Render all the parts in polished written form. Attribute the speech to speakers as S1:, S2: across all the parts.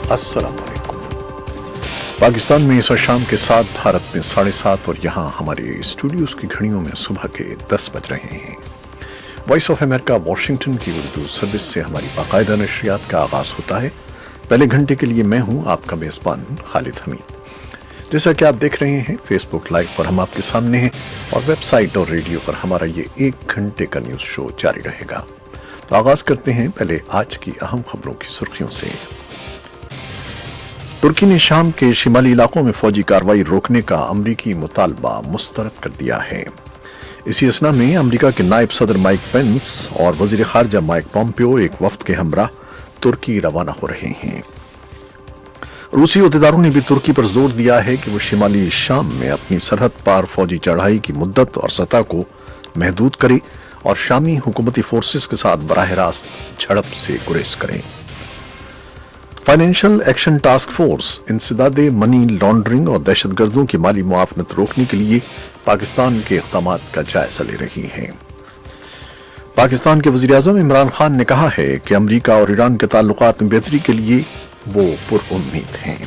S1: अस्सलाम वालेकुम। पाकिस्तान में इस शाम के 7, भारत में 7:30 और यहाँ हमारे स्टूडियोज की घड़ियों में सुबह के 10 बज रहे हैं। वॉइस ऑफ अमेरिका वाशिंगटन की उर्दू सर्विस से हमारी बाकायदा नशरियात का आगाज़ होता है। पहले घंटे के लिए मैं हूँ आपका मेज़बान खालिद हमीद। जैसा कि आप देख रहे हैं फेसबुक लाइव पर हम आपके सामने हैं और वेबसाइट और रेडियो पर हमारा ये 1 घंटे का न्यूज़ शो जारी रहेगा। तो आगाज़ करते हैं पहले आज की अहम खबरों की सुर्खियों से। तुर्की ने शाम के शिमाली इलाकों में फौजी कार्रवाई रोकने का अमरीकी मुतालबा मुस्तरद कर दिया है। इसी असना में अमरीका के नायब सदर माइक पेंस और वजीर खारजा माइक पॉम्पियो एक वफ्द के हमरा तुर्की रवाना हो रहे हैं। रूसी अहदेदारों ने भी तुर्की पर जोर दिया है कि वो शिमाली शाम में अपनी सरहद पार फौजी चढ़ाई की मुद्दत और सतह को महदूद करे और शामी हुकूमती फोर्सेस के साथ बराह रास्त झड़प से गुरेज करें। फाइनेंशियल एक्शन टास्क फोर्स इंसदाद मनी लॉन्ड्रिंग और दहशतगर्दों की माली मुआवनत रोकने के लिए पाकिस्तान के इक़दामात का जायजा ले रही है। पाकिस्तान के वज़ीर आज़म इमरान खान ने कहा है कि अमरीका और ईरान के ताल्लुकात में बेहतरी के लिए वो पुरउम्मीद हैं।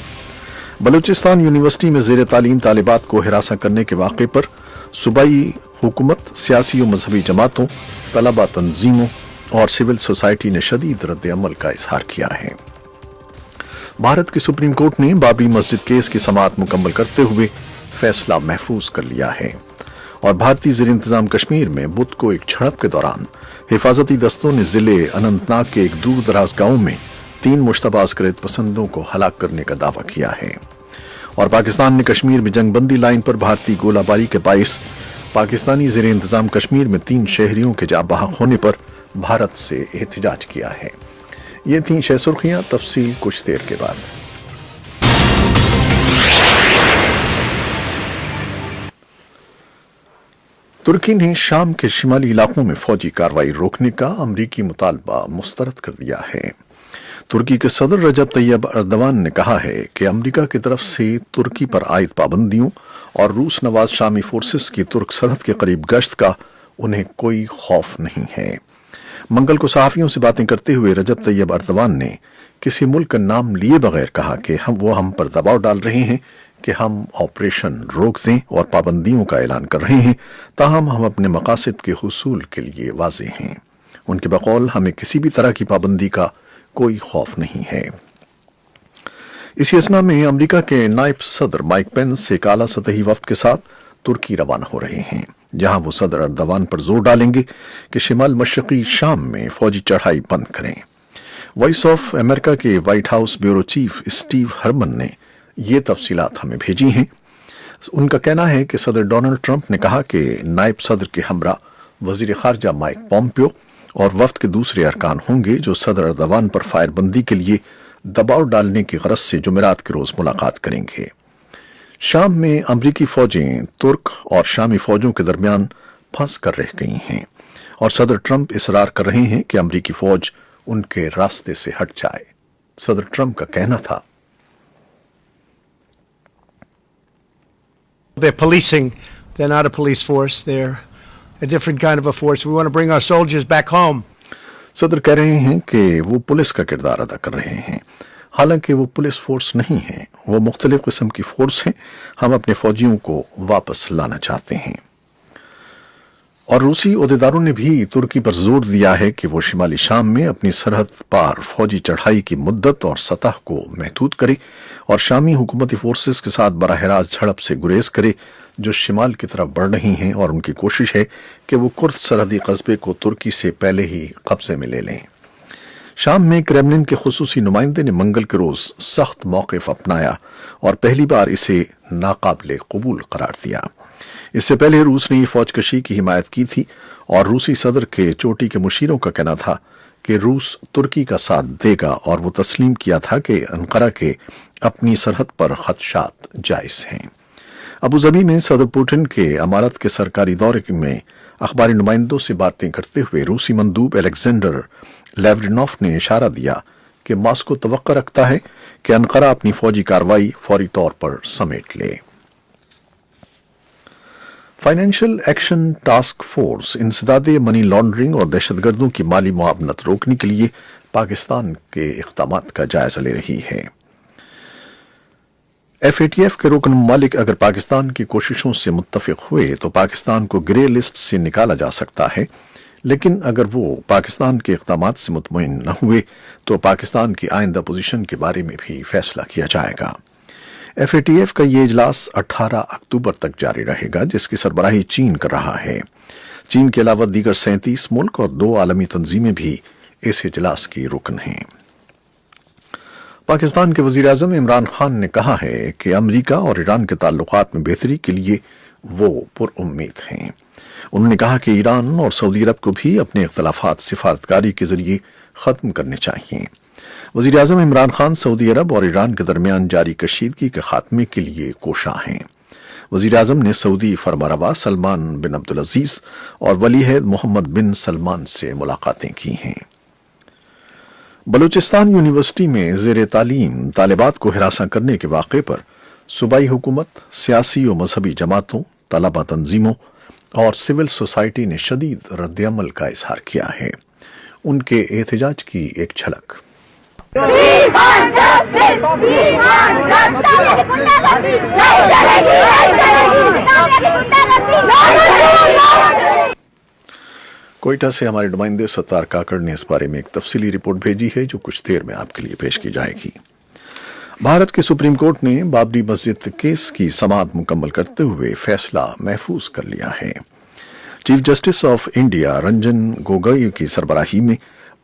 S1: बलूचिस्तान यूनिवर्सिटी में ज़ेर तालीम तालिबात को हिरासा करने के वाक़े पर सूबाई हुकूमत, सियासी और मजहबी जमातों, तलबा तंजीमों और सिविल सोसाइटी ने शदीद रद्द अमल का इजहार किया है। भारत की सुप्रीम कोर्ट ने बाबरी मस्जिद केस की समाअत मुकम्मल करते हुए फैसला महफूज कर लिया है और भारतीय ज़ेर इंतजाम कश्मीर में बुध को एक झड़प के दौरान हिफाजती दस्तों ने जिले अनंतनाग के एक दूर दराज गांव में 3 मुश्तबा अस्करियत पसंदों को हलाक करने का दावा किया है। और पाकिस्तान ने कश्मीर में जंगबंदी लाइन पर भारतीय गोलाबारी के बाइस पाकिस्तानी ज़ेर इंतजाम कश्मीर में 3 शहरियों के जाँ बहक होने पर भारत से एहतजाज किया है। ये थी 6 सुर्खियां, तफसील कुछ देर के बाद। तुर्की ने शाम के शिमाली इलाकों में फौजी कार्रवाई रोकने का अमरीकी मुतालबा मुस्तरद कर दिया है। तुर्की के सदर रजब तैयब अर्दवान ने कहा है कि अमरीका की तरफ से तुर्की पर आयद पाबंदियों और रूस नवाज शामी फोर्सेस की तुर्क सरहद के करीब गश्त का उन्हें कोई खौफ नहीं है। मंगल को सहाफियों से बातें करते हुए रजब तैयब अर्दवान ने किसी मुल्क का नाम लिए बगैर कहा कि हम पर दबाव डाल रहे हैं कि हम ऑपरेशन रोक दें और पाबंदियों का ऐलान कर रहे हैं, ताहम हम अपने मकासद के हुसूल के लिए वाज़ेह हैं। उनके बकौल हमें किसी भी तरह की पाबंदी का कोई खौफ नहीं है। इसी असना में अमरीका के नायब सदर माइक पेंस एक आला सतही वफ्द के साथ तुर्की रवाना हो रहे हैं, जहां वो सदर अर्दवान पर जोर डालेंगे कि शिमाल मशरकी शाम में फौजी चढ़ाई बंद करें। वॉइस ऑफ अमेरिका के White House bureau chief Steve Herman ने ये तफसीलात हमें भेजी हैं। उनका कहना है कि सदर डोनाल्ड ट्रंप ने कहा कि नायब सदर के हमरा वजीर खारजा माइक पॉम्पियो और वफ्द के दूसरे अरकान होंगे जो सदर अर्दवान पर फायरबंदी के लिए दबाव डालने की गरज से जुमेरात के रोज मुलाकात करेंगे। शाम में अमरीकी फौजें तुर्क और शामी फौजों के दरमियान फंस कर रह गई हैं और सदर ट्रंप इसरार कर रहे हैं कि अमरीकी फौज उनके रास्ते से हट जाए। सदर ट्रंप का कहना था,
S2: They're policing. They're not a police force. They're a different kind of a force. We want to bring our soldiers back home.
S1: सदर कह रहे हैं कि वो पुलिस का किरदार अदा कर रहे हैं, हालांकि वो पुलिस फोर्स नहीं है, वो मुख्तलिफ किस्म की फोर्स है। हम अपने फौजियों को वापस लाना चाहते हैं। और रूसी अहदेदारों ने भी तुर्की पर जोर दिया है कि वो शिमाली शाम में अपनी सरहद पार फौजी चढ़ाई की मुद्दत और सतह को महदूद करे और शामी हुकूमती फोर्सेस के साथ बराह रास्त झड़प से गुरेज करे जो शिमाल की तरफ बढ़ रही हैं, और उनकी कोशिश है कि वो कुर्द सरहदी कस्बे को तुर्की से पहले ही कब्जे में ले लें। शाम में क्रेमलिन के खुसूसी नुमाइंदे ने मंगल के रोज सख्त मौक़िफ़ अपनाया और पहली बार इसे नाकाबिले कबूल करार दिया। इससे पहले रूस ने ये फौजकशी की हिमायत की थी और रूसी सदर के चोटी के मुशीरों का कहना था कि रूस तुर्की का साथ देगा और वो तस्लीम किया था कि अंकारा के अपनी सरहद पर खदशात जायज़ हैं। अबू ज़बी में सदर पुतिन के अमारत के सरकारी दौरे में अखबारी नुमाइंदों से बातें करते हुए रूसी मंदूब अलेक्जेंडर लेवरिनोव ने इशारा दिया कि मॉस्को तवक्को रखता है कि अंकारा अपनी फौजी कार्रवाई फौरी तौर पर समेट ले। फाइनेंशियल एक्शन टास्क फोर्स इंसदाद मनी लॉन्ड्रिंग और दहशतगर्दों की माली मुआवनत रोकने के लिए पाकिस्तान के इक़दामात का जायजा ले रही है। FATF के रुकन ममालिक अगर पाकिस्तान की कोशिशों से मुत्तफिक हुए तो पाकिस्तान को ग्रे लिस्ट से निकाला जा सकता है, लेकिन अगर वो पाकिस्तान के इक़दामात से मुतमईन न हुए तो पाकिस्तान की आइंदा पोजीशन के बारे में भी फैसला किया जाएगा। FATF का ये इजलास 18 अक्टूबर तक जारी रहेगा, जिसकी सरबराही चीन कर रहा है। चीन के अलावा दीगर 37 मुल्क और 2 आलमी तंजीमें भी इस इजलास की रुकन हैं। पाकिस्तान के वज़ीर आज़म इमरान खान ने कहा है कि अमरीका और ईरान के ताल्लुकात में बेहतरी के लिए वो पुरउम्मीद हैं। उन्होंने कहा कि ईरान और सऊदी अरब को भी अपने इख्तलाफात सिफारतकारी के जरिए ख़त्म करने चाहिए। वज़ीर आज़म इमरान खान सऊदी अरब और ईरान के दरमियान जारी कशीदगी के खात्मे के लिए कोशां हैं। वज़ीर आज़म ने सऊदी फरमारवा सलमान बिन अब्दुल अजीज़ और वलीअहद मोहम्मद बिन सलमान से मुलाकातें की हैं। बलूचिस्तान यूनिवर्सिटी में ज़ेर तालीम तालिबात को हिरासा करने के वाक़े पर सूबाई हुकूमत, सियासी और मजहबी जमातों, तलबा तंजीमों और सिविल सोसाइटी ने शदीद रद्द-ए-अमल का इजहार किया है। उनके एहतजाज की एक झलक। कोयटा से हमारे नुमाइंदे सत्तार काकड़ ने इस बारे में एक तफसीली रिपोर्ट भेजी है, जो कुछ देर में आपके लिए पेश की जाएगी। भारत की सुप्रीम कोर्ट ने बाबरी मस्जिद केस की समाअत मुकम्मल करते हुए फैसला महफूज कर लिया है। Chief justice of India Ranjan Gogoi की सरबराही में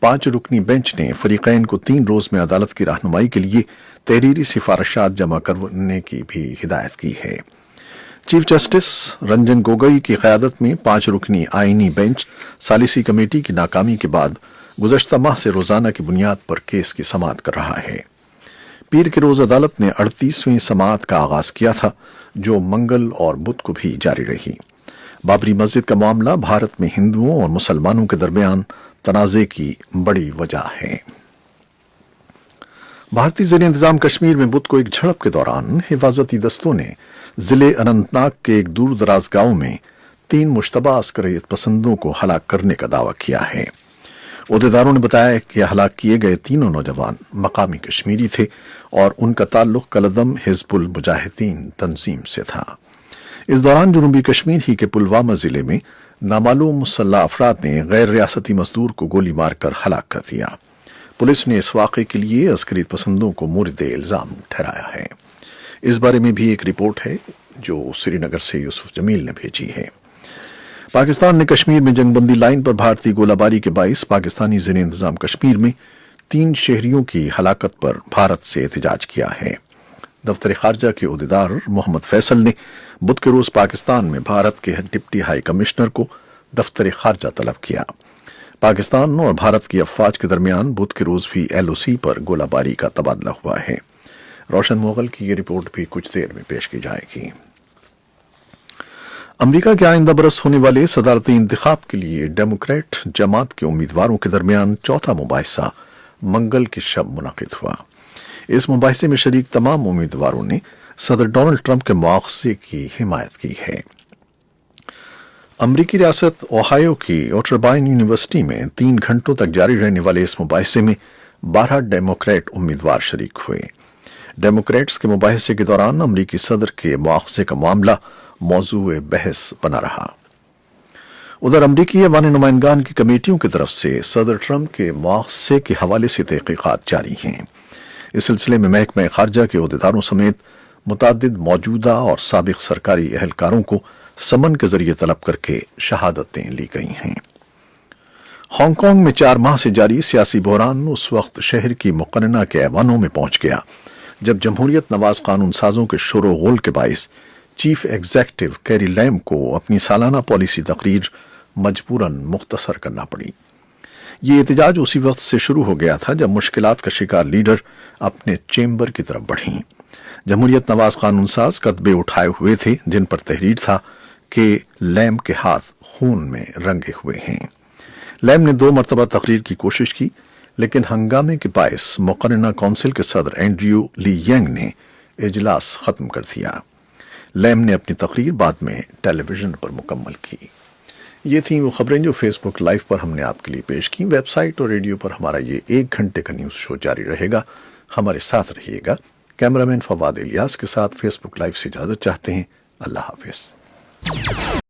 S1: 5 रुकनी बेंच ने फरीकैन को 3 रोज में अदालत की रहनुमाई के लिए तहरीरी सिफारिशात जमा करने की भी हिदायत की है। चीफ जस्टिस रंजन गोगोई की क़यादत में 5 रुकनी आईनी बेंच सालिसी कमेटी की नाकामी के बाद गुज़श्ता माह से रोजाना की बुनियाद पर केस की समाअत कर रहा है। पीर के रोज अदालत ने 38वीं समाअत का आगाज किया था, जो मंगल और बुध को भी जारी रही। बाबरी मस्जिद का मामला भारत में हिंदुओं और मुसलमानों के दरमियान तनाज़े की बड़ी वजह है। भारतीय ज़ेर इंतजाम कश्मीर में बुध को एक झड़प के दौरान हिफाजती दस्तों ने जिले अनंतनाग के एक दूर दराज गांव में 3 मुश्तबा अस्करियत पसंदों को हलाक करने का दावा किया है। उहदेदारों ने बताया कि हलाक किए गए तीनों नौजवान मकामी कश्मीरी थे और उनका ताल्लुक कलदम हिजबुल मुजाहिदीन तंजीम से था। इस दौरान जनूबी कश्मीर ही के पुलवामा जिले में नामालूम मुसल्लह अफराद ने गैर रियासती मजदूर को गोली मारकर हलाक कर दिया। पुलिस ने इस वाक़े के लिए अस्करियत पसंदों को मोरिद इल्जाम ठहराया है। इस बारे में भी एक रिपोर्ट है, जो श्रीनगर से यूसुफ जमील ने भेजी है। पाकिस्तान ने कश्मीर में जंगबंदी लाइन पर भारतीय गोलाबारी के बाइस पाकिस्तानी ज़ेर इंतजाम कश्मीर में 3 शहरियों की हलाकत पर भारत से एहतजाज किया है। दफ्तर खारजा के उहदेदार मोहम्मद फैसल ने बुध के रोज पाकिस्तान में भारत के डिप्टी हाई कमिश्नर को दफ्तर खारजा तलब किया। पाकिस्तान और भारत की अफवाज के दरमियान बुध के रोज भी LOC पर गोलाबारी का तबादला हुआ है। रोशन मोगल की ये रिपोर्ट भी कुछ देर में पेश की जाएगी। अमेरिका के आइंदा बरस होने वाले सदारती इंतखाब के लिए डेमोक्रेट जमात के उम्मीदवारों के दरमियान चौथा मुबाहिसा मंगल की शब मुनाकिद हुआ। इस मुबाहिसे में शरीक तमाम उम्मीदवारों ने सदर डोनाल्ड ट्रंप के मुआवजे की हिमायत की है। अमरीकी रियासत ओहायो की ओटरबाइन यूनिवर्सिटी में 3 घंटों तक जारी रहने वाले इस मुबाहिसे में 12 डेमोक्रेट उम्मीदवार शरीक हुए। डेमोक्रेट्स के मुबाहिसे के दौरान अमरीकी सदर के मुआवजे का मामला मौजूए बहस बना रहा। उधर अमरीकी अवान नुमाइंदगान की कमेटियों की तरफ से सदर ट्रंप के मुआवजे के हवाले से तहकीकात जारी हैं। इस सिलसिले में महकमा खारजा के उहदेदारों समेत मुतादिद मौजूदा और साबिक सरकारी एहलकारों को समन के जरिए तलब करके शहादतें ली गई हैं। हांगकांग में 4 माह से जारी सियासी बहरान उस वक्त शहर की मुकन्ना के ऐवानों में पहुंच गया जब जमहूरियत नवाज कानून साजों के शोर गोल के बाइस चीफ एग्जीक्यूटिव कैरी लैम को अपनी सालाना पॉलिसी तकरीर मजबूरन मुख्तसर करना पड़ी। ये एहतजाज उसी वक्त से शुरू हो गया था जब मुश्किलात का शिकार लीडर अपने चेंबर की तरफ बढ़ी। जमहूरियत नवाज कानून साज कदबे उठाए हुए थे जिन पर तहरीर था कि लैम के हाथ खून में रंगे हुए हैं। लैम ने 2 मरतबा तकरीर की कोशिश की, लेकिन हंगामे के बायस मुकर्रना काउंसिल के सदर एंड्रयू ली यंग ने इजलास खत्म कर दिया। लैम ने अपनी तकरीर बाद में टेलीविजन पर मुकम्मल की। ये थी वो खबरें जो फेसबुक लाइव पर हमने आपके लिए पेश की। वेबसाइट और रेडियो पर हमारा ये 1 घंटे का न्यूज़ शो जारी रहेगा। हमारे साथ रहिएगा। کیمرامین فواد الیاس کے ساتھ فیس بک لائیو سے اجازت چاہتے ہیں۔ اللہ حافظ۔